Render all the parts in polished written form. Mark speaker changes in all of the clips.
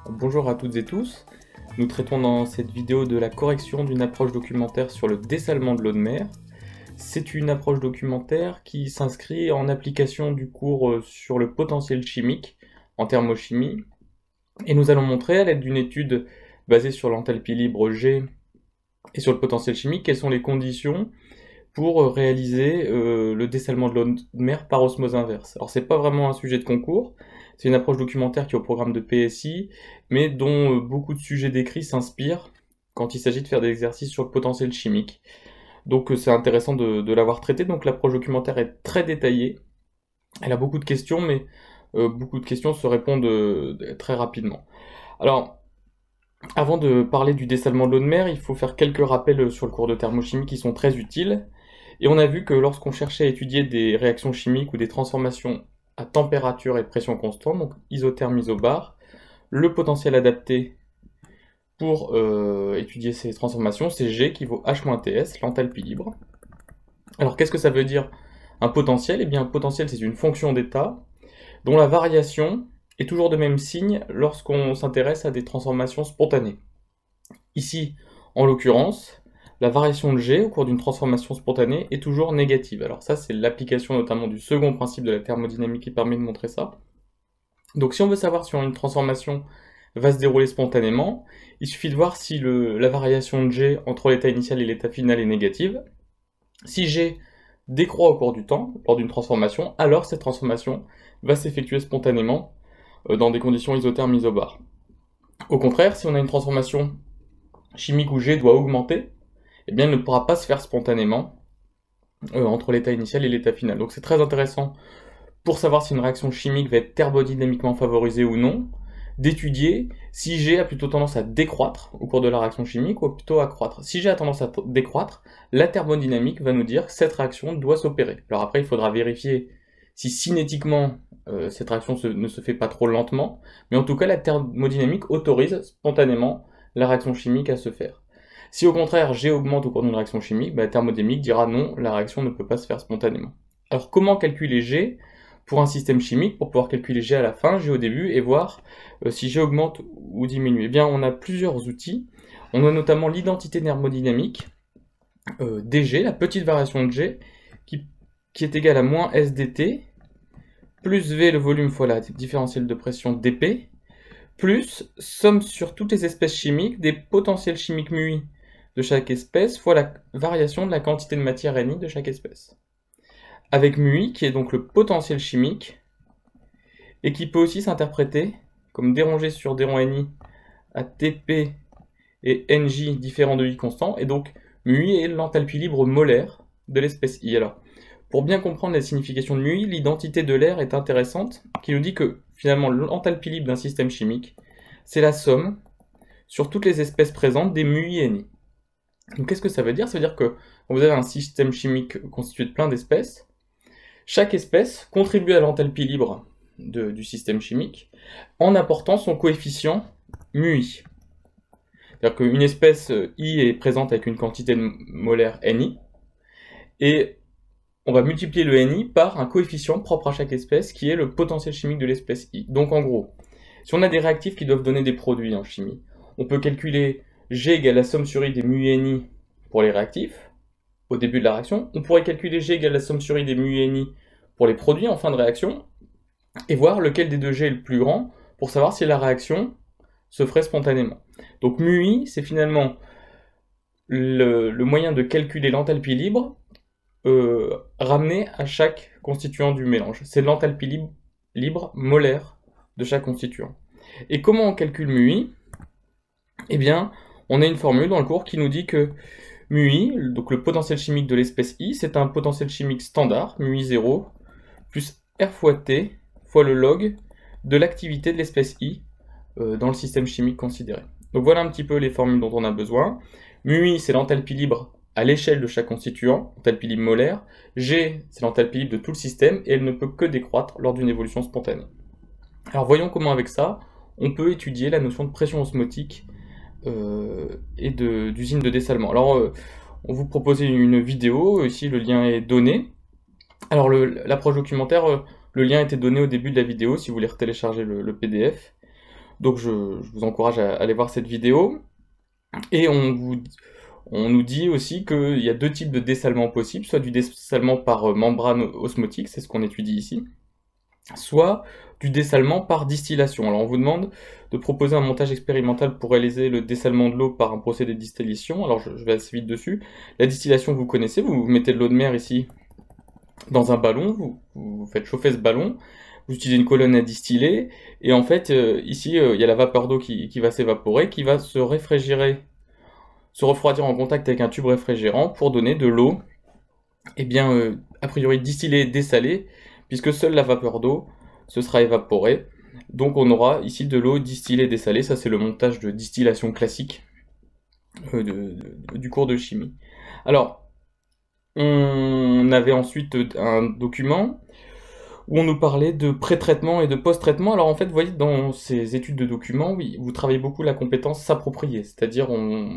Speaker 1: Bonjour à toutes et tous, nous traitons dans cette vidéo de la correction d'une approche documentaire sur le dessalement de l'eau de mer. C'est une approche documentaire qui s'inscrit en application du cours sur le potentiel chimique en thermochimie, et nous allons montrer à l'aide d'une étude basée sur l'enthalpie libre G et sur le potentiel chimique quelles sont les conditions pour réaliser le dessalement de l'eau de mer par osmose inverse. Alors c'est pas vraiment un sujet de concours, c'est une approche documentaire qui est au programme de PSI, mais dont beaucoup de sujets décrits s'inspirent quand il s'agit de faire des exercices sur le potentiel chimique. Donc c'est intéressant de l'avoir traité. Donc l'approche documentaire est très détaillée, elle a beaucoup de questions, mais beaucoup de questions se répondent très rapidement. Alors, avant de parler du dessalement de l'eau de mer, il faut faire quelques rappels sur le cours de thermochimie qui sont très utiles. Et on a vu que lorsqu'on cherchait à étudier des réactions chimiques ou des transformations à température et pression constante, donc isotherme, isobar, le potentiel adapté pour étudier ces transformations, c'est G qui vaut H-TS, l'enthalpie libre. Alors qu'est-ce que ça veut dire un potentiel? Eh bien un potentiel c'est une fonction d'état dont la variation est toujours de même signe lorsqu'on s'intéresse à des transformations spontanées. Ici, en l'occurrence, la variation de G au cours d'une transformation spontanée est toujours négative. Alors ça, c'est l'application notamment du second principe de la thermodynamique qui permet de montrer ça. Donc si on veut savoir si une transformation va se dérouler spontanément, il suffit de voir si la variation de G entre l'état initial et l'état final est négative. Si G décroît au cours du temps, lors d'une transformation, alors cette transformation va s'effectuer spontanément dans des conditions isothermes isobar. Au contraire, si on a une transformation chimique où G doit augmenter, eh bien, elle ne pourra pas se faire spontanément entre l'état initial et l'état final. Donc c'est très intéressant pour savoir si une réaction chimique va être thermodynamiquement favorisée ou non, d'étudier si G a plutôt tendance à décroître au cours de la réaction chimique ou plutôt à croître. Si G a tendance à décroître, la thermodynamique va nous dire que cette réaction doit s'opérer. Alors après, il faudra vérifier si cinétiquement cette réaction ne se fait pas trop lentement, mais en tout cas la thermodynamique autorise spontanément la réaction chimique à se faire. Si au contraire G augmente au cours d'une réaction chimique, la thermodynamique dira non, la réaction ne peut pas se faire spontanément. Alors comment calculer G pour un système chimique, pour pouvoir calculer G à la fin, G au début, et voir si G augmente ou diminue? Eh bien on a plusieurs outils, on a notamment l'identité thermodynamique, dG, la petite variation de G, qui est égale à moins S dt, plus V le volume fois la différentielle de pression dP, plus somme sur toutes les espèces chimiques des potentiels chimiques μi de chaque espèce fois la variation de la quantité de matière Ni de chaque espèce. Avec μi, qui est donc le potentiel chimique, et qui peut aussi s'interpréter comme d rongé sur d rond Ni à Tp et Nj différents de I constant, et donc μi est l'enthalpie libre molaire de l'espèce I. Alors, pour bien comprendre la signification de μi, l'identité de l'air est intéressante, qui nous dit que finalement l'enthalpie libre d'un système chimique, c'est la somme sur toutes les espèces présentes des μi et Ni. Donc qu'est-ce que ça veut dire? Ça veut dire que quand vous avez un système chimique constitué de plein d'espèces, chaque espèce contribue à l'enthalpie libre du système chimique en apportant son coefficient μi. C'est-à-dire qu'une espèce I est présente avec une quantité molaire Ni, et on va multiplier le Ni par un coefficient propre à chaque espèce qui est le potentiel chimique de l'espèce I. Donc en gros, si on a des réactifs qui doivent donner des produits en chimie, on peut calculer G égale la somme sur I des μi et Ni pour les réactifs au début de la réaction. On pourrait calculer G égale la somme sur I des μi et Ni pour les produits en fin de réaction et voir lequel des deux G est le plus grand pour savoir si la réaction se ferait spontanément. Donc μi, c'est finalement le moyen de calculer l'enthalpie libre ramené à chaque constituant du mélange. C'est l'enthalpie libre molaire de chaque constituant. Et comment on calcule μi? Eh bien, on a une formule dans le cours qui nous dit que μi, donc le potentiel chimique de l'espèce I, c'est un potentiel chimique standard, μi 0, plus R fois T, fois le log de l'activité de l'espèce I dans le système chimique considéré. Donc voilà un petit peu les formules dont on a besoin. μi, c'est l'enthalpie libre à l'échelle de chaque constituant, enthalpie libre molaire. G, c'est l'enthalpie libre de tout le système, et elle ne peut que décroître lors d'une évolution spontanée. Alors voyons comment avec ça, on peut étudier la notion de pression osmotique et d'usine de dessalement. Alors on vous propose une vidéo, ici le lien est donné. Alors l'approche documentaire, le lien était donné au début de la vidéo si vous voulez télécharger le PDF. Donc je vous encourage à aller voir cette vidéo. Et on nous dit aussi qu'il y a deux types de dessalement possibles, soit du dessalement par membrane osmotique, c'est ce qu'on étudie ici, soit du dessalement par distillation. Alors on vous demande de proposer un montage expérimental pour réaliser le dessalement de l'eau par un procédé de distillation. Alors je vais assez vite dessus. La distillation, vous connaissez, vous mettez de l'eau de mer ici dans un ballon, vous faites chauffer ce ballon, vous utilisez une colonne à distiller, et en fait ici il y a la vapeur d'eau qui va s'évaporer, qui va se refroidir en contact avec un tube réfrigérant pour donner de l'eau, et bien a priori distillée et dessalée, puisque seule la vapeur d'eau se sera évaporée. Donc on aura ici de l'eau distillée et dessalée, ça c'est le montage de distillation classique du cours de chimie. Alors, on avait ensuite un document où on nous parlait de pré-traitement et de post-traitement. Alors en fait, vous voyez, dans ces études de documents, oui, vous travaillez beaucoup la compétence s'approprier, c'est-à-dire on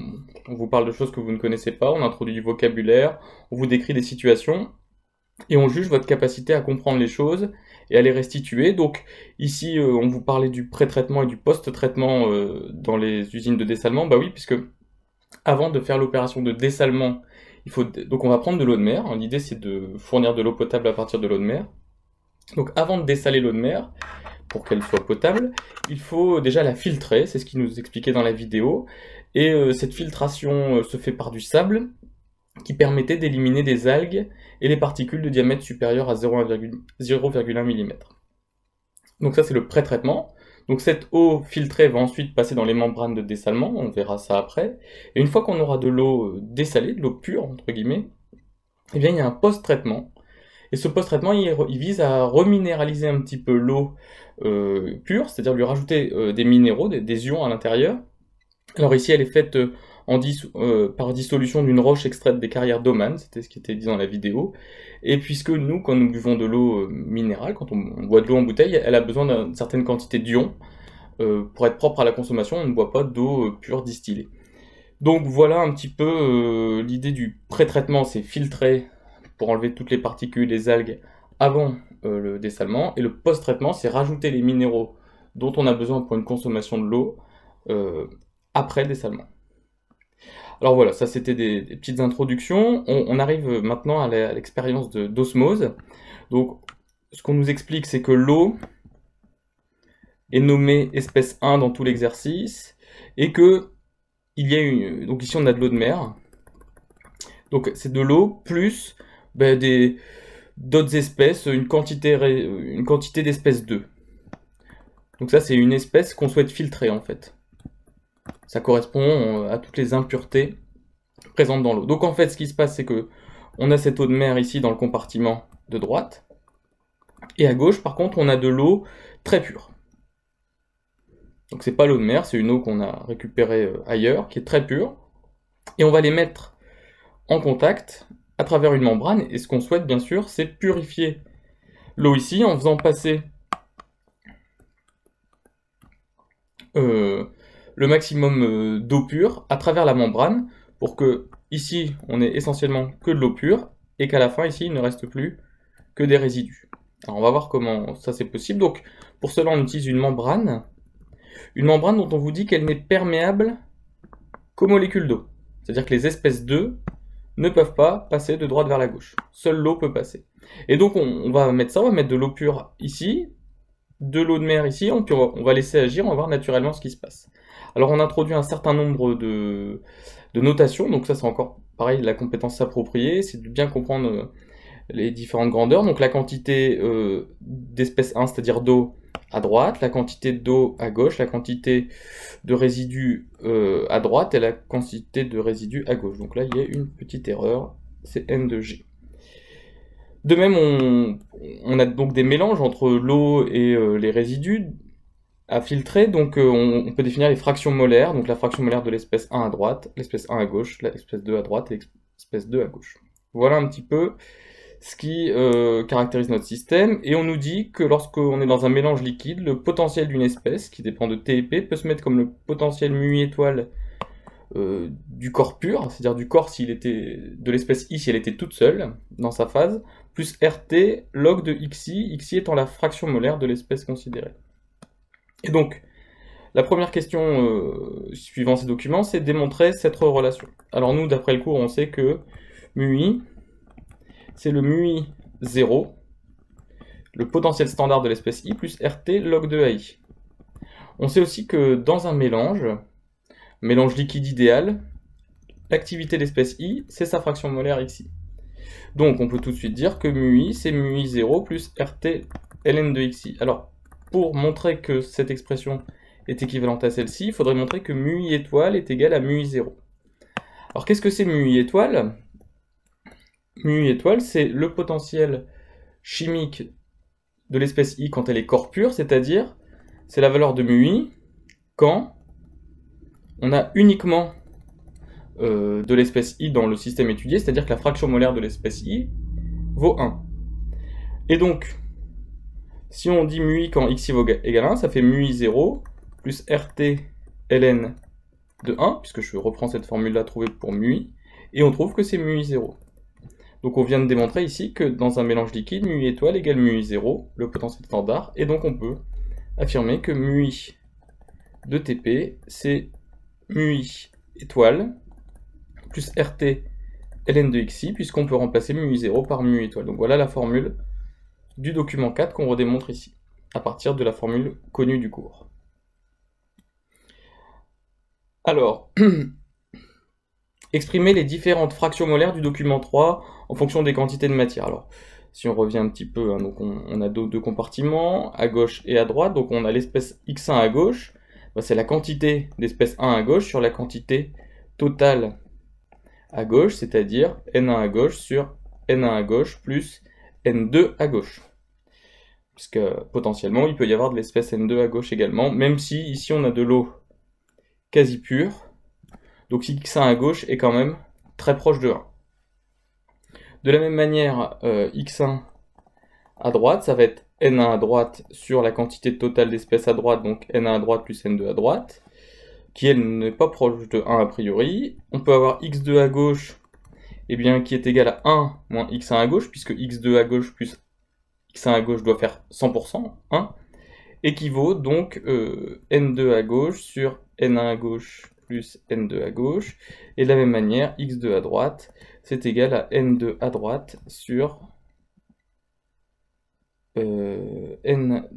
Speaker 1: vous parle de choses que vous ne connaissez pas, on introduit du vocabulaire, on vous décrit des situations, et on juge votre capacité à comprendre les choses et à les restituer. Donc ici, on vous parlait du pré-traitement et du post-traitement dans les usines de dessalement. Bah oui, puisque avant de faire l'opération de dessalement, donc on va prendre de l'eau de mer. L'idée c'est de fournir de l'eau potable à partir de l'eau de mer. Donc avant de dessaler l'eau de mer, pour qu'elle soit potable, il faut déjà la filtrer, c'est ce qu'il nous expliquait dans la vidéo. Et cette filtration se fait par du sable, qui permettait d'éliminer des algues et les particules de diamètre supérieur à 0,1 mm. Donc ça c'est le pré-traitement. Donc cette eau filtrée va ensuite passer dans les membranes de dessalement, on verra ça après. Et une fois qu'on aura de l'eau dessalée, de l'eau pure entre guillemets, eh bien il y a un post-traitement. Et ce post-traitement il vise à reminéraliser un petit peu l'eau pure, c'est-à-dire lui rajouter des minéraux, des ions à l'intérieur. Alors ici elle est faite par dissolution d'une roche extraite des carrières d'Oman, c'était ce qui était dit dans la vidéo. Et puisque nous, quand nous buvons de l'eau minérale, quand on boit de l'eau en bouteille, elle a besoin d'une certaine quantité d'ions. Pour être propre à la consommation, on ne boit pas d'eau pure distillée. Donc voilà un petit peu l'idée du pré-traitement, c'est filtrer pour enlever toutes les particules, les algues, avant le dessalement. Et le post-traitement, c'est rajouter les minéraux dont on a besoin pour une consommation de l'eau après dessalement. Alors voilà, ça c'était des petites introductions. On arrive maintenant à l'expérience d'osmose. Donc, ce qu'on nous explique, c'est que l'eau est nommée espèce 1 dans tout l'exercice, et que il y a donc ici on a de l'eau de mer. Donc c'est de l'eau plus d'autres espèces, une quantité d'espèce 2. Donc ça c'est une espèce qu'on souhaite filtrer en fait. Ça correspond à toutes les impuretés présentes dans l'eau. Donc en fait, ce qui se passe, c'est que on a cette eau de mer ici dans le compartiment de droite, et à gauche, par contre, on a de l'eau très pure. Donc c'est pas l'eau de mer, c'est une eau qu'on a récupérée ailleurs, qui est très pure, et on va les mettre en contact à travers une membrane, et ce qu'on souhaite, bien sûr, c'est purifier l'eau ici en faisant passer le maximum d'eau pure à travers la membrane, pour que ici on ait essentiellement que de l'eau pure, et qu'à la fin ici il ne reste plus que des résidus. Alors on va voir comment ça c'est possible. Donc pour cela on utilise une membrane dont on vous dit qu'elle n'est perméable qu'aux molécules d'eau. C'est-à-dire que les espèces 2 ne peuvent pas passer de droite vers la gauche. Seule l'eau peut passer. Et donc on va mettre ça, on va mettre de l'eau pure ici, de l'eau de mer ici, puis on va laisser agir, on va voir naturellement ce qui se passe. Alors on introduit un certain nombre de notations, donc ça c'est encore pareil, la compétence s'approprier, c'est de bien comprendre les différentes grandeurs. Donc la quantité d'espèce 1, c'est-à-dire d'eau à droite, la quantité d'eau à gauche, la quantité de résidus à droite et la quantité de résidus à gauche. Donc là il y a une petite erreur, c'est N de G. De même, on a donc des mélanges entre l'eau et les résidus à filtrer, donc on peut définir les fractions molaires, donc la fraction molaire de l'espèce 1 à droite, l'espèce 1 à gauche, l'espèce 2 à droite et l'espèce 2 à gauche. Voilà un petit peu ce qui caractérise notre système, et on nous dit que lorsqu'on est dans un mélange liquide, le potentiel d'une espèce, qui dépend de T et P, peut se mettre comme le potentiel mu-étoile du corps pur, c'est-à-dire du corps de l'espèce I si elle était toute seule dans sa phase, plus RT log de XI, XI étant la fraction molaire de l'espèce considérée. Et donc, La première question suivant ces documents, c'est démontrer cette relation. Alors nous, d'après le cours, on sait que μi, c'est le μi 0, le potentiel standard de l'espèce I, plus RT log de AI. On sait aussi que dans un mélange liquide idéal, l'activité de l'espèce I, c'est sa fraction molaire XI. Donc on peut tout de suite dire que μi, c'est μi 0 plus RT ln de XI. Alors, pour montrer que cette expression est équivalente à celle-ci, il faudrait montrer que μi étoile est égal à μi 0. Alors qu'est-ce que c'est μi étoile? μi étoile, c'est le potentiel chimique de l'espèce I quand elle est corps pur, c'est-à-dire c'est la valeur de μi quand on a uniquement de l'espèce I dans le système étudié, c'est-à-dire que la fraction molaire de l'espèce I vaut 1. Et donc, si on dit μi quand xi vaut égal 1, ça fait μi 0 plus RT ln de 1, puisque je reprends cette formule-là trouvée pour μi, et on trouve que c'est μi 0. Donc on vient de démontrer ici que dans un mélange liquide, μi étoile égale μi 0, le potentiel standard, et donc on peut affirmer que μi de Tp, c'est μi étoile plus RT ln de xi, puisqu'on peut remplacer μi 0 par μi étoile. Donc voilà la formule du document 4 qu'on redémontre ici, à partir de la formule connue du cours. Alors, exprimer les différentes fractions molaires du document 3 en fonction des quantités de matière. Alors, si on revient un petit peu, hein, donc on a deux compartiments, à gauche et à droite, donc on a l'espèce x1 à gauche, ben c'est la quantité d'espèce 1 à gauche sur la quantité totale à gauche, c'est-à-dire n1 à gauche sur n1 à gauche plus n2 à gauche. Puisque potentiellement, il peut y avoir de l'espèce n2 à gauche également, même si ici on a de l'eau quasi pure, donc x1 à gauche est quand même très proche de 1. De la même manière, x1 à droite, ça va être n1 à droite sur la quantité totale d'espèces à droite, donc n1 à droite plus n2 à droite, qui elle n'est pas proche de 1 a priori. On peut avoir x2 à gauche, eh bien, qui est égal à 1 moins x1 à gauche, puisque x2 à gauche plus x1 à gauche doit faire 100%, 1, et qui vaut donc n2 à gauche sur n1 à gauche plus n2 à gauche, et de la même manière, x2 à droite, c'est égal à n2 à droite sur n1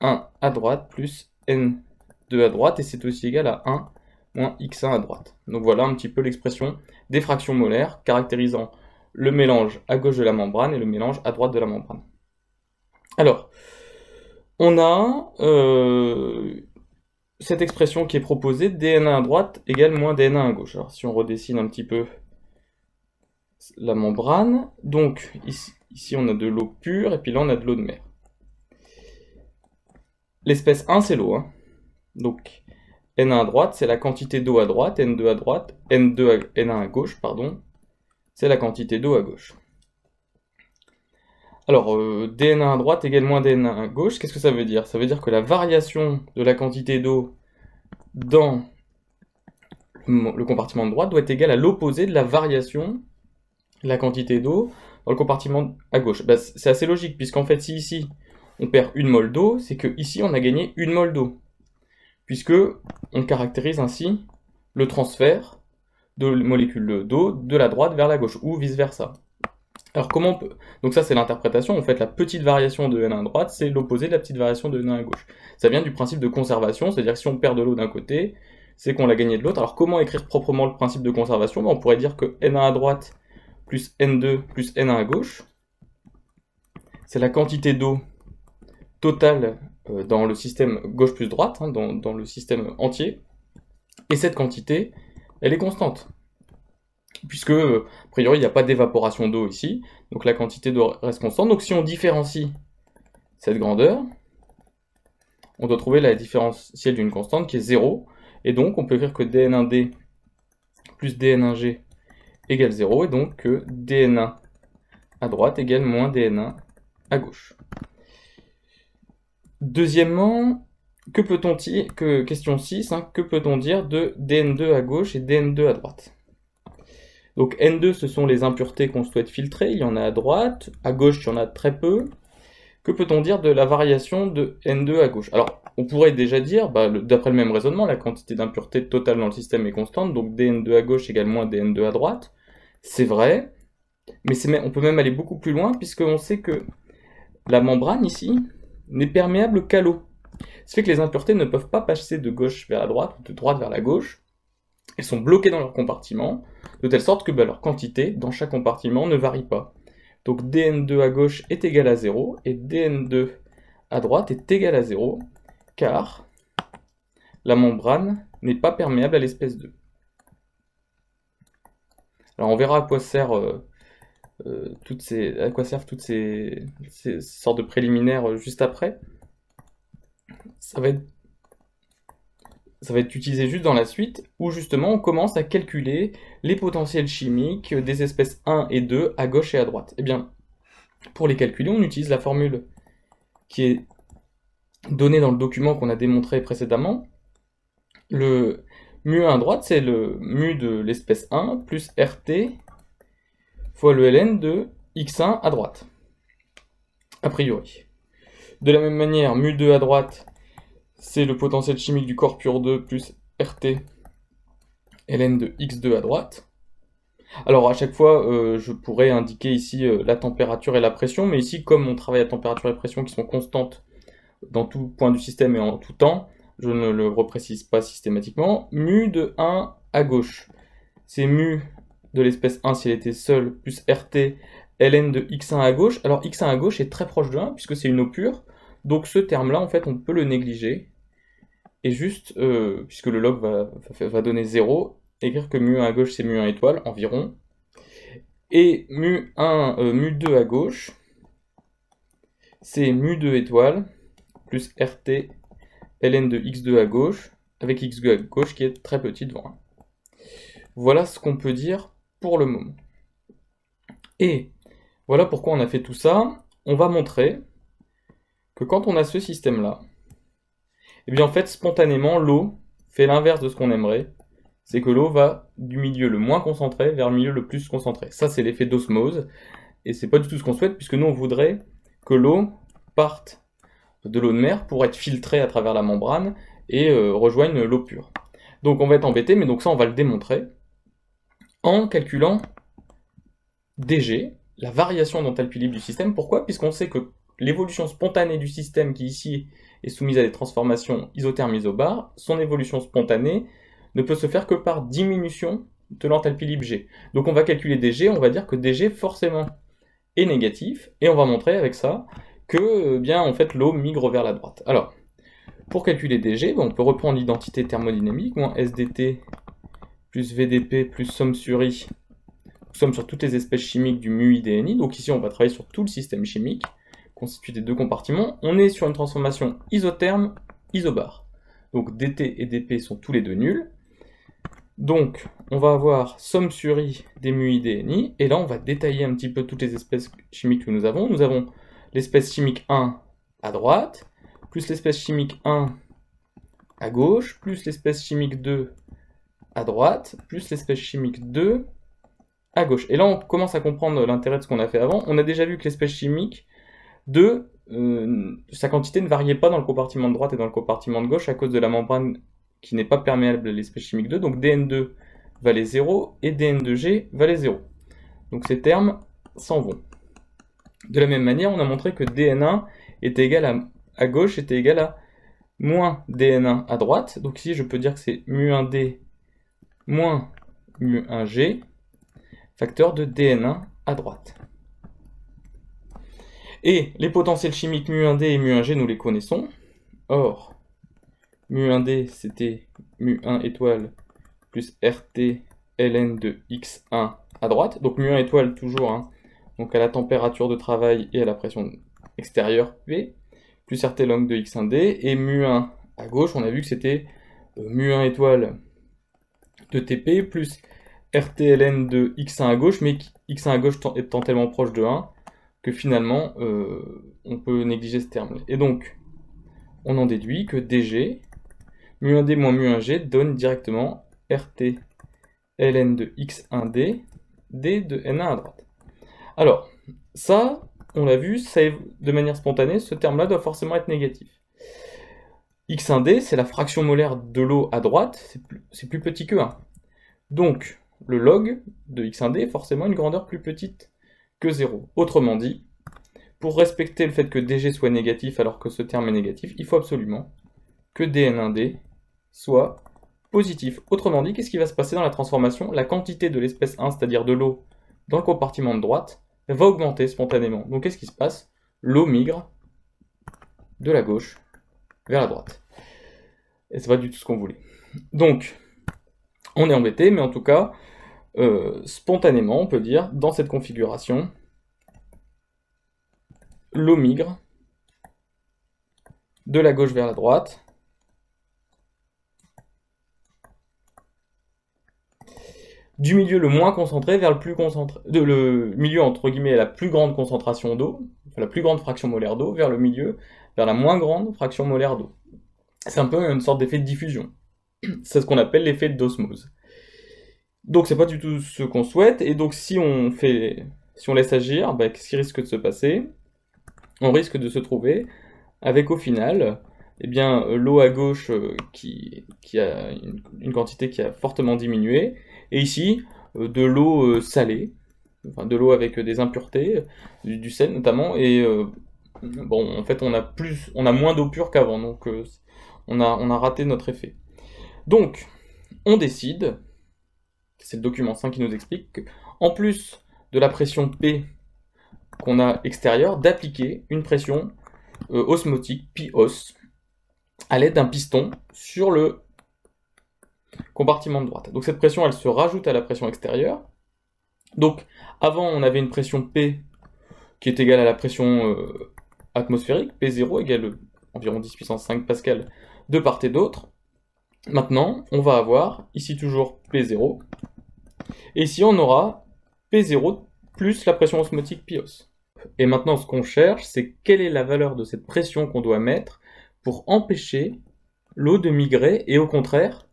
Speaker 1: à droite plus n2 à droite, et c'est aussi égal à 1 moins x1 à droite. Donc voilà un petit peu l'expression des fractions molaires caractérisant le mélange à gauche de la membrane et le mélange à droite de la membrane. Alors, on a cette expression qui est proposée, dn1 à droite égale moins dn1 à gauche. Alors si on redessine un petit peu la membrane, donc ici on a de l'eau pure, et puis là on a de l'eau de mer. L'espèce 1 c'est l'eau, hein. Donc n1 à droite c'est la quantité d'eau à droite, n2 à droite, n1 à gauche, pardon, c'est la quantité d'eau à gauche. Alors, dn1 à droite égale moins dn1 à gauche, qu'est-ce que ça veut dire? Ça veut dire que la variation de la quantité d'eau dans le compartiment de droite doit être égale à l'opposé de la variation de la quantité d'eau dans le compartiment à gauche. Bah, c'est assez logique, puisqu'en fait, si ici on perd 1 mol d'eau, c'est que ici on a gagné 1 mol d'eau, puisque on caractérise ainsi le transfert de molécules d'eau de la droite vers la gauche, ou vice-versa. Alors comment on peut... Donc ça c'est l'interprétation, en fait la petite variation de n1 à droite c'est l'opposé de la petite variation de n1 à gauche. Ça vient du principe de conservation, c'est-à-dire que si on perd de l'eau d'un côté, c'est qu'on l'a gagné de l'autre. Alors comment écrire proprement le principe de conservation? On pourrait dire que n1 à droite plus n2 plus n1 à gauche, c'est la quantité d'eau totale dans le système gauche plus droite, hein, dans le système entier, et cette quantité, elle est constante. Puisque, a priori, il n'y a pas d'évaporation d'eau ici, donc la quantité d'eau reste constante. Donc si on différencie cette grandeur, on doit trouver la différentielle d'une constante qui est 0, et donc on peut écrire que dn1d plus dn1g égale 0, et donc que dn1 à droite égale moins dn1 à gauche. Deuxièmement, question 6, hein, que peut-on dire de dn2 à gauche et dn2 à droite? Donc N2, ce sont les impuretés qu'on souhaite filtrer, il y en a à droite, à gauche il y en a très peu. Que peut-on dire de la variation de N2 à gauche? Alors, on pourrait déjà dire, d'après le même raisonnement, la quantité d'impuretés totale dans le système est constante, donc dn2 à gauche égale moins dn2 à droite. C'est vrai, mais on peut même aller beaucoup plus loin, puisqu'on sait que la membrane, ici, n'est perméable qu'à l'eau. Ce fait que les impuretés ne peuvent pas passer de gauche vers la droite, ou de droite vers la gauche. Elles sont bloquées dans leur compartiment, de telle sorte que leur quantité, dans chaque compartiment, ne varie pas. Donc dn2 à gauche est égal à 0, et dn2 à droite est égal à 0, car la membrane n'est pas perméable à l'espèce 2. Alors on verra à quoi servent toutes ces sortes de préliminaires juste après. Ça va être utilisé juste dans la suite, où justement on commence à calculer les potentiels chimiques des espèces 1 et 2 à gauche et à droite. Eh bien, pour les calculer, on utilise la formule qui est donnée dans le document qu'on a démontré précédemment. Le mu1 à droite, c'est le mu de l'espèce 1 plus RT fois le ln de x1 à droite, a priori. De la même manière, mu2 à droite, c'est le potentiel chimique du corps pur 2 plus RT ln de x2 à droite. Alors à chaque fois, je pourrais indiquer ici la température et la pression, mais ici, comme on travaille à température et pression qui sont constantes dans tout point du système et en tout temps, je ne le reprécise pas systématiquement. Mu de 1 à gauche, c'est mu de l'espèce 1 si elle était seule, plus RT ln de x1 à gauche. Alors x1 à gauche est très proche de 1, puisque c'est une eau pure, donc ce terme-là, en fait, on peut le négliger, et juste, puisque le log va donner 0, écrire que mu1 à gauche, c'est mu1 étoile, environ, et mu2 à gauche, c'est mu2 étoile, plus RT ln de x2 à gauche, avec x2 à gauche qui est très petit devant 1. Voilà ce qu'on peut dire pour le moment. Et voilà pourquoi on a fait tout ça. On va montrer que quand on a ce système-là, eh bien en fait, spontanément, l'eau fait l'inverse de ce qu'on aimerait. C'est que l'eau va du milieu le moins concentré vers le milieu le plus concentré. Ça, c'est l'effet d'osmose. Et c'est pas du tout ce qu'on souhaite, puisque nous, on voudrait que l'eau parte de l'eau de mer pour être filtrée à travers la membrane et rejoigne l'eau pure. Donc on va être embêté, mais donc ça, on va le démontrer en calculant dg, la variation d'enthalpie libre du système. Pourquoi? Puisqu'on sait que l'évolution spontanée du système, qui ici est soumise à des transformations isothermes isobars, son évolution spontanée ne peut se faire que par diminution de l'enthalpie libre G. Donc on va calculer dg, on va dire que dg forcément est négatif, et on va montrer avec ça que bien en fait l'eau migre vers la droite. Alors, pour calculer dg, on peut reprendre l'identité thermodynamique, moins SDT plus VDP plus somme sur I, somme sur toutes les espèces chimiques du mu IDNI. Donc ici on va travailler sur tout le système chimique constitué des deux compartiments. On est sur une transformation isotherme isobar. Donc dt et dp sont tous les deux nuls. Donc on va avoir somme sur I des mu IDNI, et là on va détailler un petit peu toutes les espèces chimiques que nous avons. Nous avons l'espèce chimique 1 à droite, plus l'espèce chimique 1 à gauche, plus l'espèce chimique 2 à droite, plus l'espèce chimique 2 à gauche. Et là, on commence à comprendre l'intérêt de ce qu'on a fait avant. On a déjà vu que l'espèce chimique 2, sa quantité ne variait pas dans le compartiment de droite et dans le compartiment de gauche à cause de la membrane qui n'est pas perméable à l'espèce chimique 2. Donc dn2 valait 0 et dn2g valait 0. Donc ces termes s'en vont. De la même manière, on a montré que dn1 était égal à gauche était égal à moins dn1 à droite. Donc ici, je peux dire que c'est mu1d moins mu1g, facteur de dn1 à droite. Et les potentiels chimiques mu1d et mu1g, nous les connaissons. Or, mu1d, c'était mu1 étoile plus RT ln de x1 à droite. Donc mu1 étoile toujours, hein, donc à la température de travail et à la pression extérieure P, plus RT log de x1d. Et mu1 à gauche, on a vu que c'était mu1 étoile de TP plus RTLN de x1 à gauche, mais x1 à gauche étant tellement proche de 1 que finalement on peut négliger ce terme. Et donc on en déduit que dg, mu1d moins mu1g donne directement RTLN de x1d, d de n1 à droite. Alors, ça, on l'a vu, de manière spontanée, ce terme-là doit forcément être négatif. X1D, c'est la fraction molaire de l'eau à droite, c'est plus petit que 1. Donc, le log de X1D est forcément une grandeur plus petite que 0. Autrement dit, pour respecter le fait que dg soit négatif alors que ce terme est négatif, il faut absolument que dn1d soit positif. Autrement dit, qu'est-ce qui va se passer dans la transformation? La quantité de l'espèce 1, c'est-à-dire de l'eau, dans le compartiment de droite, va augmenter spontanément. Donc qu'est-ce qui se passe? L'eau migre de la gauche vers la droite. Et c'est pas du tout ce qu'on voulait. Donc, on est embêté, mais en tout cas, spontanément, on peut dire, dans cette configuration, l'eau migre de la gauche vers la droite. Du milieu le moins concentré vers le plus concentré, le milieu entre guillemets la plus grande concentration d'eau, la plus grande fraction molaire d'eau, vers le milieu, vers la moins grande fraction molaire d'eau. C'est un peu une sorte d'effet de diffusion. C'est ce qu'on appelle l'effet d'osmose. Donc c'est pas du tout ce qu'on souhaite, et donc si on laisse agir, qu'est-ce qui risque de se passer? On risque de se trouver avec au final, eh bien, l'eau à gauche qui a une quantité qui a fortement diminué, et ici, de l'eau salée, enfin de l'eau avec des impuretés, du sel notamment, et bon, en fait, on a moins d'eau pure qu'avant, donc on a raté notre effet. Donc, on décide, c'est le document 5 qui nous explique, qu'en plus de la pression P qu'on a extérieure, d'appliquer une pression osmotique, P-os, à l'aide d'un piston sur le compartiment de droite. Donc cette pression, elle se rajoute à la pression extérieure. Donc avant, on avait une pression P qui est égale à la pression atmosphérique, P0 égale environ 10 puissance 5 pascal de part et d'autre. Maintenant, on va avoir ici toujours P0, et ici on aura P0 plus la pression osmotique P-os. Et maintenant, ce qu'on cherche, c'est quelle est la valeur de cette pression qu'on doit mettre pour empêcher l'eau de migrer, et au contraire,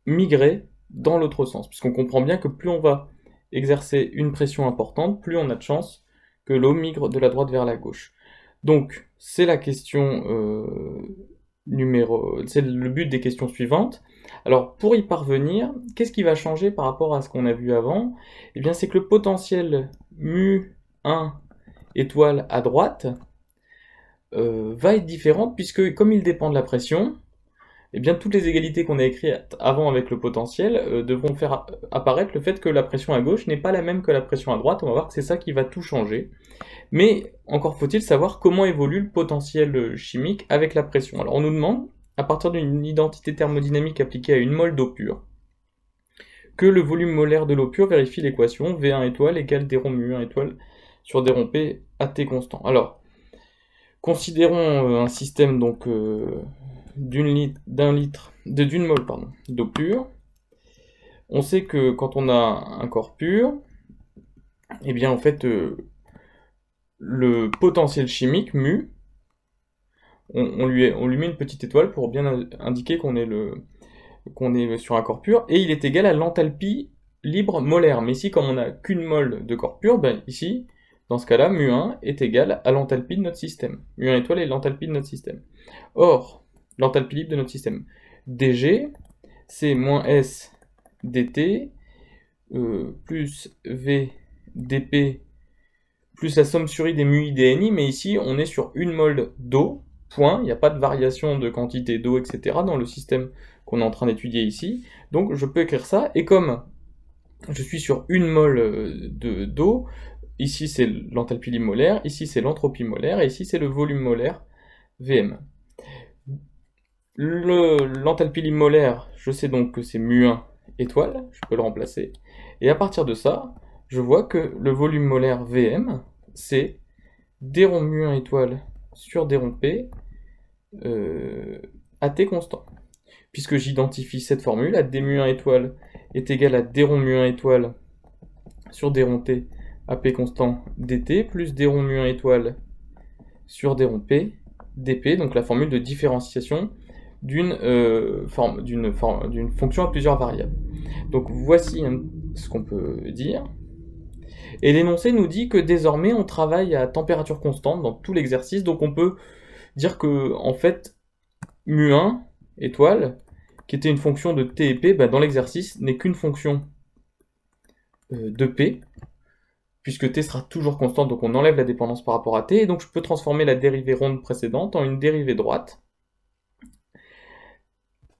Speaker 1: migrer dans l'autre sens. Puisqu'on comprend bien que plus on va exercer une pression importante, plus on a de chance que l'eau migre de la droite vers la gauche. Donc, c'est la question c'est le but des questions suivantes. Alors, pour y parvenir, qu'est-ce qui va changer par rapport à ce qu'on a vu avant? Eh bien, c'est que le potentiel mu1 étoile à droite va être différent, puisque comme il dépend de la pression, eh bien toutes les égalités qu'on a écrites avant avec le potentiel devront faire apparaître le fait que la pression à gauche n'est pas la même que la pression à droite. On va voir que c'est ça qui va tout changer. Mais encore faut-il savoir comment évolue le potentiel chimique avec la pression. Alors on nous demande, à partir d'une identité thermodynamique appliquée à une mole d'eau pure, que le volume molaire de l'eau pure vérifie l'équation V1 étoile égale d rond mu1 étoile sur d rond P à T constant. Alors, considérons un système donc d'une mole d'eau pure. On sait que quand on a un corps pur, eh bien en fait le potentiel chimique mu, on lui met une petite étoile pour bien indiquer qu'on est sur un corps pur, et il est égal à l'enthalpie libre molaire. Mais ici, comme on n'a qu'une mole de corps pur, ici, dans ce cas-là, mu1 est égal à l'enthalpie de notre système. mu1 étoile est l'enthalpie de notre système. Or, l'enthalpie libre de notre système, dg, c'est moins s dt plus v dp plus la somme sur i des mu i des ni, mais ici, on est sur une mole d'eau, point, il n'y a pas de variation de quantité d'eau, etc. dans le système qu'on est en train d'étudier ici. Donc, je peux écrire ça, et comme je suis sur une mole d'eau, ici c'est l'enthalpie libre molaire, ici c'est l'entropie molaire, et ici c'est le volume molaire, Vm. L'enthalpie libre molaire, je sais donc que c'est mu1 étoile, je peux le remplacer, et à partir de ça, je vois que le volume molaire Vm, c'est d rond mu1 étoile sur d rond P à T constant. Puisque j'identifie cette formule, à d mu1 étoile est égal à d rond mu1 étoile sur d rond T à P constant dt, plus d rond mu1 étoile sur d rond P dp, donc la formule de différenciation d'une fonction à plusieurs variables. Donc voici ce qu'on peut dire. Et l'énoncé nous dit que désormais on travaille à température constante dans tout l'exercice, donc on peut dire que en fait mu1 étoile, qui était une fonction de t et p, dans l'exercice, n'est qu'une fonction de p, puisque t sera toujours constante, donc on enlève la dépendance par rapport à t, et donc je peux transformer la dérivée ronde précédente en une dérivée droite.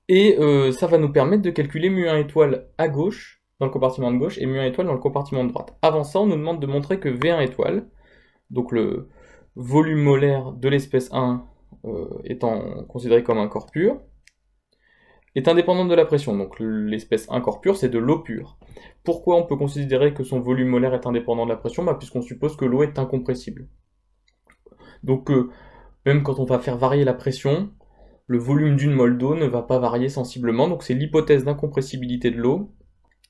Speaker 1: Et ça va nous permettre de calculer mu1 étoile à gauche, dans le compartiment de gauche, et mu1 étoile dans le compartiment de droite. Avant ça, on nous demande de montrer que V1 étoile, donc le volume molaire de l'espèce 1 étant considéré comme un corps pur, est indépendante de la pression. Donc l'espèce 1 corps pur, c'est de l'eau pure. Pourquoi on peut considérer que son volume molaire est indépendant de la pression? Puisqu'on suppose que l'eau est incompressible. Donc même quand on va faire varier la pression, le volume d'une mole d'eau ne va pas varier sensiblement. Donc c'est l'hypothèse d'incompressibilité de l'eau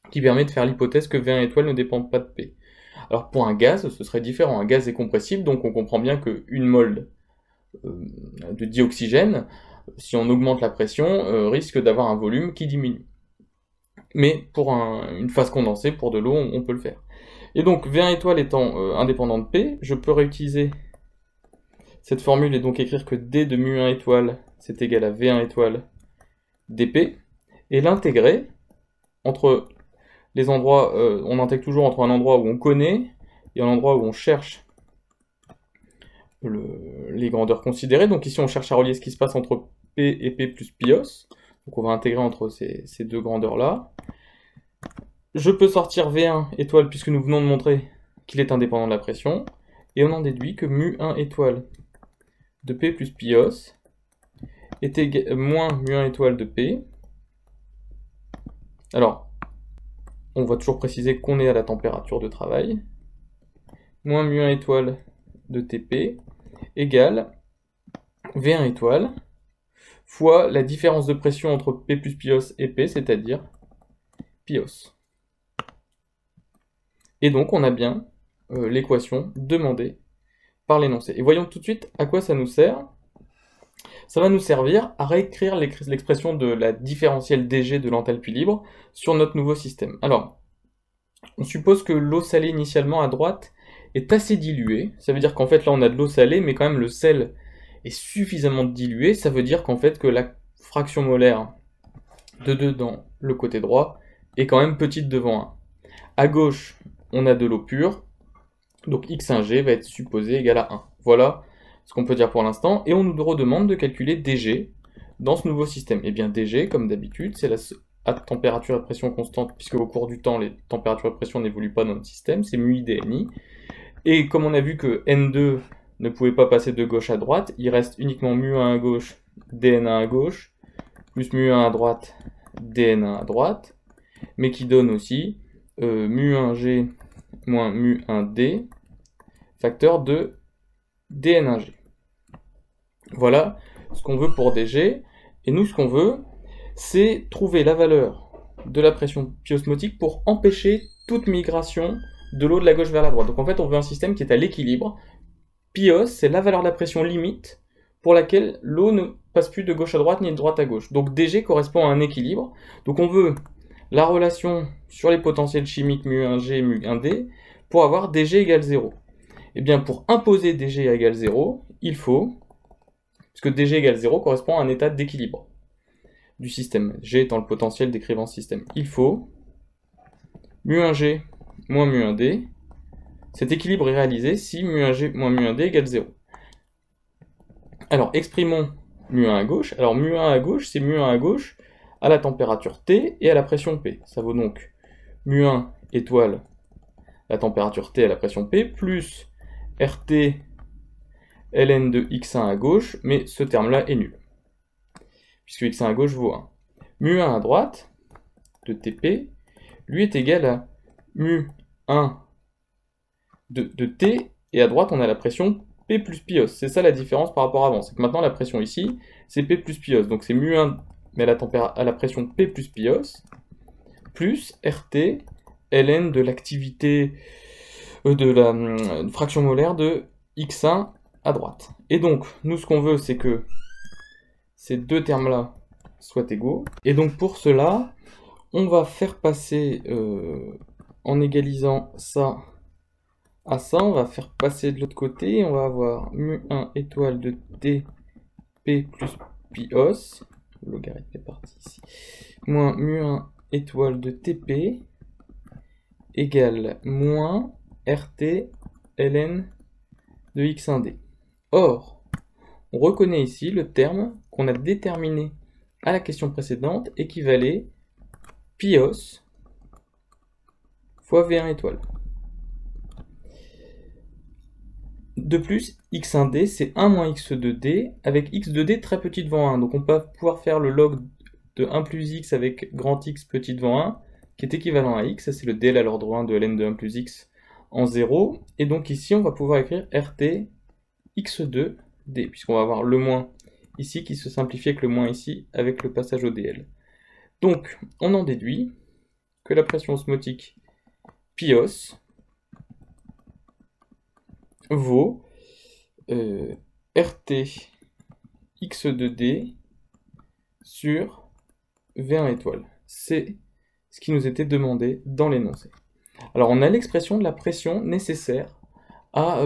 Speaker 1: qui permet de faire l'hypothèse que V1 étoile ne dépend pas de P. Alors pour un gaz, ce serait différent. Un gaz est compressible, donc on comprend bien qu'une mole de dioxygène, si on augmente la pression, risque d'avoir un volume qui diminue. Mais pour une phase condensée, pour de l'eau, on peut le faire. Et donc V1 étoile étant indépendant de P, je peux réutiliser cette formule et donc écrire que D de mu1 étoile, c'est égal à V1 étoile dP, et l'intégrer entre les endroits, on intègre toujours entre un endroit où on connaît et un endroit où on cherche les grandeurs considérées. Donc ici on cherche à relier ce qui se passe entre P et P plus pios. Donc on va intégrer entre ces deux grandeurs-là. Je peux sortir V1 étoile puisque nous venons de montrer qu'il est indépendant de la pression. Et on en déduit que mu1 étoile de P plus pios est moins mu1 étoile de P. Alors, on va toujours préciser qu'on est à la température de travail. Moins mu1 étoile de TP égale V1 étoile fois la différence de pression entre P plus pios et P, c'est-à-dire pios. Et donc on a bien l'équation demandée par l'énoncé. Et voyons tout de suite à quoi ça nous sert. Ça va nous servir à réécrire l'expression de la différentielle dG de l'enthalpie libre sur notre nouveau système. Alors, on suppose que l'eau salée initialement à droite est assez diluée. Ça veut dire qu'en fait là on a de l'eau salée, mais quand même le sel est suffisamment dilué. Ça veut dire qu'en fait que la fraction molaire de 2 dans le côté droit est quand même petite devant 1. À gauche, on a de l'eau pure, donc x1g va être supposé égal à 1. Voilà ce qu'on peut dire pour l'instant, et on nous redemande de calculer dG dans ce nouveau système. Et bien dG, comme d'habitude, c'est à température et pression constante, puisque au cours du temps, les températures et pression n'évoluent pas dans notre système, c'est mu i dni. Et comme on a vu que n2 ne pouvait pas passer de gauche à droite, il reste uniquement mu1 à gauche, dn1 à gauche, plus mu1 à droite, dn1 à droite, mais qui donne aussi mu1g moins mu1d, facteur de dn1g. Voilà ce qu'on veut pour dg, et nous ce qu'on veut, c'est trouver la valeur de la pression piosmotique pour empêcher toute migration de l'eau de la gauche vers la droite. Donc en fait on veut un système qui est à l'équilibre. Pios, c'est la valeur de la pression limite pour laquelle l'eau ne passe plus de gauche à droite ni de droite à gauche. Donc dg correspond à un équilibre. Donc on veut la relation sur les potentiels chimiques mu1g, mu1d pour avoir dg égale 0. Et bien pour imposer dg égale 0, il faut, puisque dg égale 0 correspond à un état d'équilibre du système, g étant le potentiel décrivant ce système, il faut mu1g moins mu1d. Cet équilibre est réalisé si mu1g moins mu1d égale 0. Alors exprimons mu1 à gauche. Alors mu1 à gauche, c'est mu1 à gauche à la température T et à la pression P. Ça vaut donc mu1 étoile la température T à la pression P, plus RT ln de x1 à gauche, mais ce terme-là est nul, puisque x1 à gauche vaut 1. Mu1 à droite de Tp, lui est égal à mu1 de T, et à droite on a la pression P plus pios. C'est ça la différence par rapport à avant, c'est que maintenant la pression ici, c'est P plus pios, donc c'est mu1, mais à la pression P plus pios, plus RT ln de l'activité de la fraction molaire de x1 à droite. Et donc, nous ce qu'on veut, c'est que ces deux termes-là soient égaux. Et donc pour cela, on va faire passer, en égalisant ça à ça, on va faire passer de l'autre côté, on va avoir mu1 étoile de T P plus pios, le logarithme est parti ici, moins mu1 étoile de TP égale moins RT ln de x1d. Or, on reconnaît ici le terme qu'on a déterminé à la question précédente équivalait pios fois V1 étoile. De plus, x1d c'est 1 moins x2d avec x2d très petit devant 1. Donc on peut pouvoir faire le log de 1 plus x avec grand X petit devant 1 qui est équivalent à x. Ça c'est le dl à l'ordre 1 de ln de 1 plus x en 0. Et donc ici on va pouvoir écrire rt x2d puisqu'on va avoir le moins ici qui se simplifie avec le moins ici avec le passage au dl. Donc on en déduit que la pression osmotique pios vaut RT x2d sur V1 étoile. C'est ce qui nous était demandé dans l'énoncé. Alors on a l'expression de la pression nécessaire à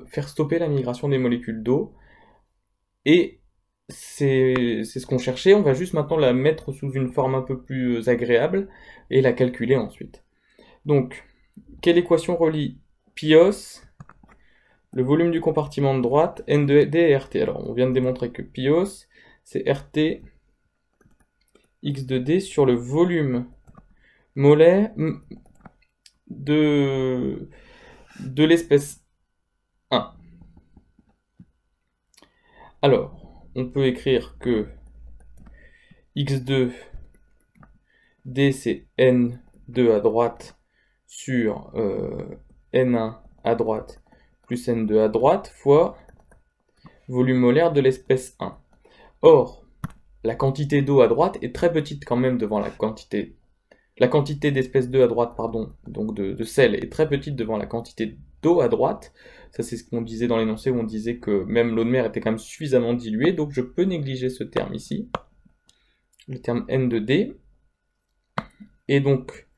Speaker 1: faire stopper la migration des molécules d'eau. Et c'est ce qu'on cherchait. On va juste maintenant la mettre sous une forme un peu plus agréable et la calculer ensuite. Donc, quelle équation relie pios, le volume du compartiment de droite, N de D et RT. Alors, on vient de démontrer que pios, c'est RT x de D sur le volume molaire de l'espèce 1. Alors, on peut écrire que x2 D c'est N2 à droite sur N1 à droite plus N2 à droite fois volume molaire de l'espèce 1. Or, la quantité d'eau à droite est très petite quand même devant la quantité d'espèce 2 à droite, pardon, donc de sel est très petite devant la quantité d'eau à droite. Ça c'est ce qu'on disait dans l'énoncé où on disait que même l'eau de mer était quand même suffisamment diluée, donc je peux négliger ce terme ici, le terme N de D, et donc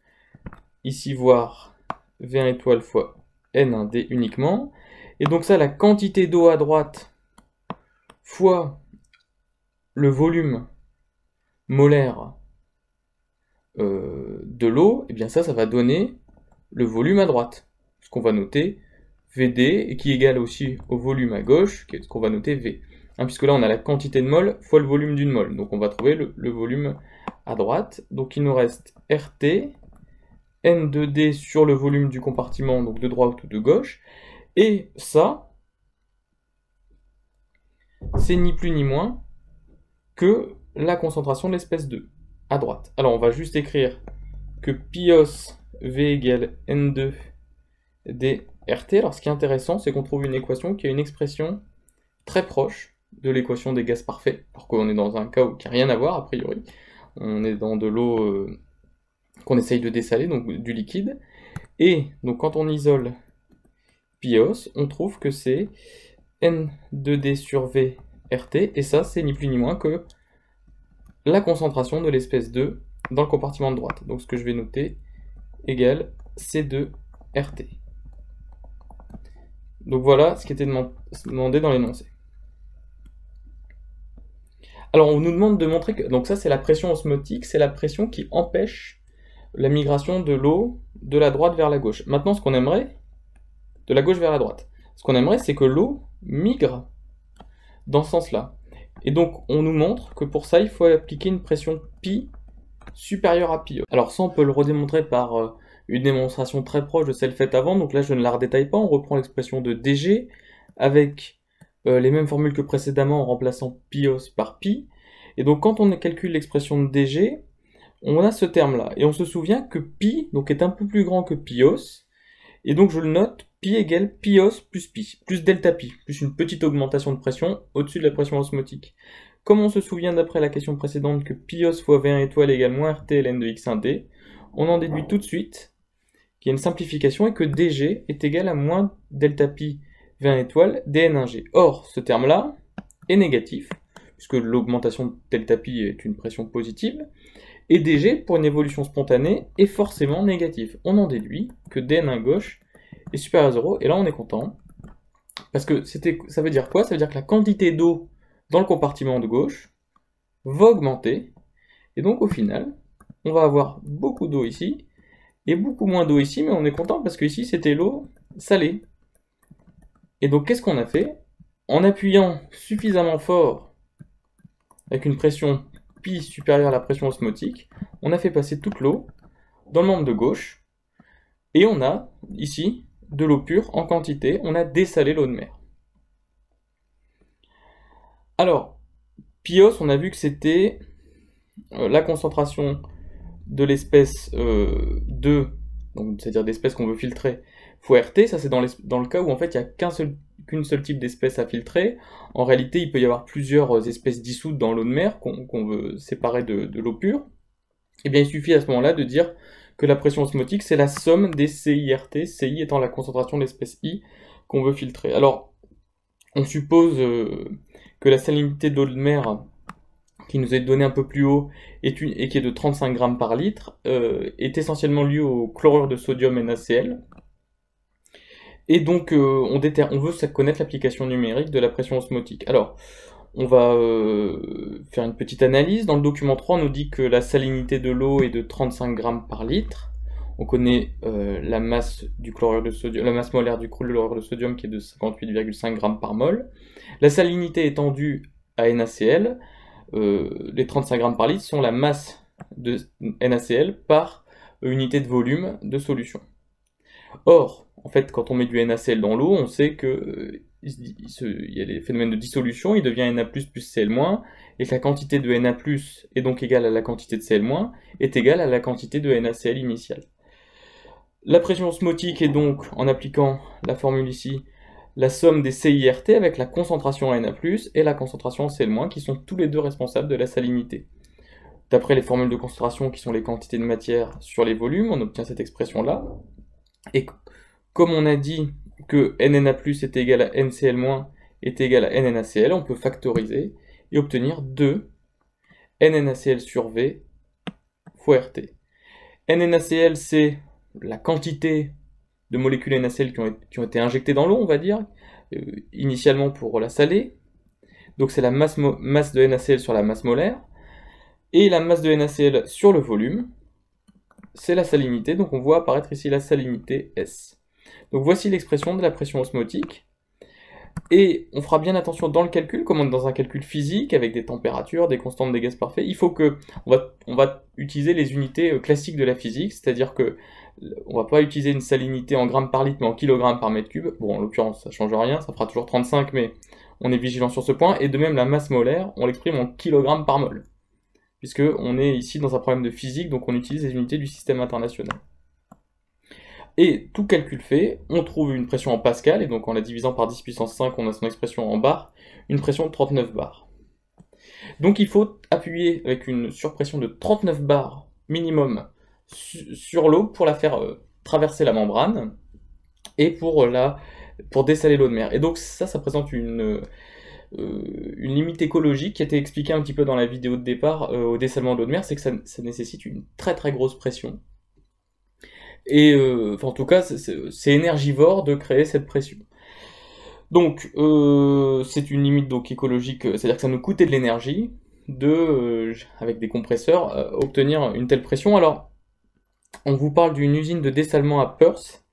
Speaker 1: ici voir V1 étoile fois N1D uniquement, et donc ça la quantité d'eau à droite fois le volume molaire de l'eau, et bien ça va donner le volume à droite, ce qu'on va noter VD, et qui est égal aussi au volume à gauche, qui est ce qu'on va noter V. Puisque là on a la quantité de mol fois le volume d'une mol, donc on va trouver le volume à droite. Donc il nous reste RT, N2D sur le volume du compartiment, donc de droite ou de gauche, et ça, c'est ni plus ni moins que la concentration de l'espèce 2 à droite. Alors on va juste écrire que pios V égale N2 D RT. Alors ce qui est intéressant, c'est qu'on trouve une équation qui a une expression très proche de l'équation des gaz parfaits, alors qu'on est dans un cas qui n'a rien à voir a priori. On est dans de l'eau qu'on essaye de dessaler, donc du liquide. Et donc quand on isole pios, on trouve que c'est N2D sur V RT, et ça c'est ni plus ni moins que la concentration de l'espèce 2 dans le compartiment de droite. Donc ce que je vais noter égale C2 RT. Donc voilà ce qui était demandé dans l'énoncé. Alors on nous demande de montrer que, donc ça c'est la pression osmotique, c'est la pression qui empêche la migration de l'eau de la droite vers la gauche. Maintenant ce qu'on aimerait, de la gauche vers la droite, ce qu'on aimerait c'est que l'eau migre dans ce sens-là. Et donc on nous montre que pour ça il faut appliquer une pression pi supérieure à pi. Alors ça on peut le redémontrer par une démonstration très proche de celle faite avant, donc là je ne la redétaille pas, on reprend l'expression de dg avec les mêmes formules que précédemment en remplaçant pios par pi, et donc quand on calcule l'expression de dg, on a ce terme là, et on se souvient que pi donc, est un peu plus grand que pios, et donc je le note, pi égale pios plus pi, plus delta pi, plus une petite augmentation de pression au-dessus de la pression osmotique. Comme on se souvient d'après la question précédente que pios fois V1 étoile égale moins RT ln de x1d, on en déduit tout de suite qu'il y a une simplification et que dg est égal à moins delta pi V1 étoile dn1g. Or, ce terme-là est négatif, puisque l'augmentation de delta pi est une pression positive, et dg, pour une évolution spontanée, est forcément négatif. On en déduit que dn1 gauche est supérieur à 0, et là on est content, parce que ça veut dire quoi? Ça veut dire que la quantité d'eau dans le compartiment de gauche va augmenter, et donc au final, on va avoir beaucoup d'eau ici, et beaucoup moins d'eau ici, mais on est content parce que ici c'était l'eau salée. Et donc qu'est-ce qu'on a fait? En appuyant suffisamment fort, avec une pression pi supérieure à la pression osmotique, on a fait passer toute l'eau dans le membre de gauche, et on a ici de l'eau pure en quantité, on a dessalé l'eau de mer. Alors, Pios, on a vu que c'était la concentration de l'espèce 2, c'est-à-dire d'espèce qu'on veut filtrer, fois RT. Ça c'est dans le cas où en fait il n'y a qu'une seule type d'espèce à filtrer. En réalité, il peut y avoir plusieurs espèces dissoutes dans l'eau de mer qu'on veut séparer de l'eau pure. Et bien il suffit à ce moment-là de dire que la pression osmotique c'est la somme des CIRT, CI étant la concentration de l'espèce I qu'on veut filtrer. Alors, on suppose que la salinité de l'eau de mer qui nous est donnée un peu plus haut et qui est de 35 grammes par litre est essentiellement liée au chlorure de sodium NaCl. Et donc on veut connaître l'application numérique de la pression osmotique. Alors, on va faire une petite analyse. Dans le document 3, on nous dit que la salinité de l'eau est de 35 grammes par litre. On connaît la masse du chlorure de sodium, la masse molaire du chlorure de sodium qui est de 58,5 grammes par mol. La salinité étant due à NaCl, les 35 grammes par litre sont la masse de NaCl par unité de volume de solution. Or, en fait, quand on met du NaCl dans l'eau, on sait que il y a les phénomènes de dissolution, il devient Na++ plus Cl-, et que la quantité de Na+, est donc égale à la quantité de Cl-, est égale à la quantité de NaCl initiale. La pression osmotique est donc, en appliquant la formule ici, la somme des CIRT avec la concentration en Na+, et la concentration en Cl-, qui sont tous les deux responsables de la salinité. D'après les formules de concentration qui sont les quantités de matière sur les volumes, on obtient cette expression-là. Et comme on a dit que NNA+ est égal à NCl- est égal à NNaCl, on peut factoriser et obtenir 2 NNaCl sur V fois RT. NNaCl, c'est la quantité de molécules NaCl qui ont été injectées dans l'eau, on va dire, initialement pour la saler. Donc c'est la masse de NaCl sur la masse molaire. Et la masse de NaCl sur le volume, c'est la salinité, donc on voit apparaître ici la salinité S. Donc voici l'expression de la pression osmotique. Et on fera bien attention dans le calcul, comme on est dans un calcul physique, avec des températures, des constantes des gaz parfaits, il faut que on va utiliser les unités classiques de la physique, c'est-à-dire que on va pas utiliser une salinité en grammes par litre, mais en kilogrammes par mètre cube. Bon, en l'occurrence, ça change rien, ça fera toujours 35, mais on est vigilant sur ce point. Et de même, la masse molaire, on l'exprime en kilogrammes par mol, puisque on est ici dans un problème de physique, donc on utilise les unités du système international. Et tout calcul fait, on trouve une pression en pascal, et donc en la divisant par 10 puissance 5, on a son expression en bar, une pression de 39 bars. Donc il faut appuyer avec une surpression de 39 bars minimum sur l'eau pour la faire traverser la membrane, et pour dessaler l'eau de mer. Et donc ça présente une limite écologique qui a été expliquée un petit peu dans la vidéo de départ au dessalement de l'eau de mer, c'est que ça nécessite une très très grosse pression. Et en tout cas, c'est énergivore de créer cette pression. Donc, c'est une limite donc écologique, c'est-à-dire que ça nous coûtait de l'énergie avec des compresseurs, obtenir une telle pression. Alors, on vous parle d'une usine de dessalement à Perth.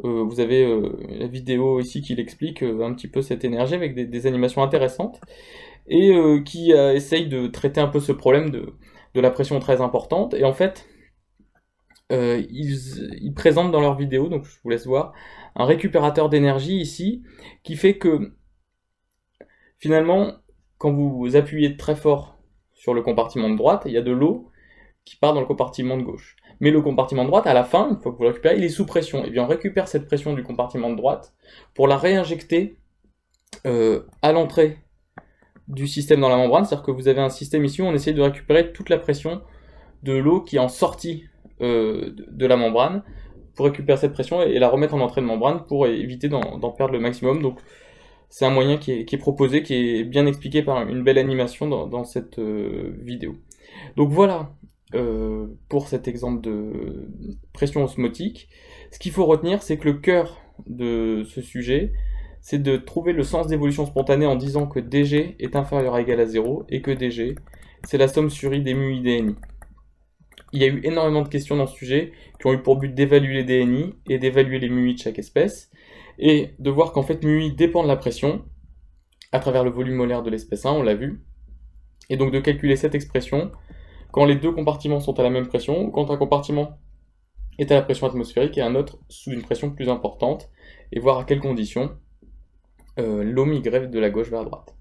Speaker 1: Vous avez la vidéo ici qui l'explique un petit peu cette énergie avec des animations intéressantes et qui essaye de traiter un peu ce problème de la pression très importante. Et en fait, ils présentent dans leur vidéo, donc je vous laisse voir, un récupérateur d'énergie ici, qui fait que, finalement, quand vous appuyez très fort sur le compartiment de droite, il y a de l'eau qui part dans le compartiment de gauche. Mais le compartiment de droite, à la fin, une fois que vous le récupérez, il est sous pression. Et bien on récupère cette pression du compartiment de droite pour la réinjecter à l'entrée du système dans la membrane, c'est-à-dire que vous avez un système ici où on essaie de récupérer toute la pression de l'eau qui est en sortie de la membrane pour récupérer cette pression et la remettre en entrée de membrane pour éviter d'en perdre le maximum. Donc c'est un moyen qui est proposé, qui est bien expliqué par une belle animation dans cette vidéo. Donc voilà pour cet exemple de pression osmotique. Ce qu'il faut retenir, c'est que le cœur de ce sujet, c'est de trouver le sens d'évolution spontanée en disant que dG est inférieur à égal à 0 et que dG c'est la somme sur I des mu I DNI. Il y a eu énormément de questions dans ce sujet qui ont eu pour but d'évaluer les DNI et d'évaluer les mu I de chaque espèce, et de voir qu'en fait mu I dépend de la pression, à travers le volume molaire de l'espèce 1, on l'a vu, et donc de calculer cette expression quand les deux compartiments sont à la même pression, ou quand un compartiment est à la pression atmosphérique et un autre sous une pression plus importante, et voir à quelles conditions l'eau migrait de la gauche vers la droite.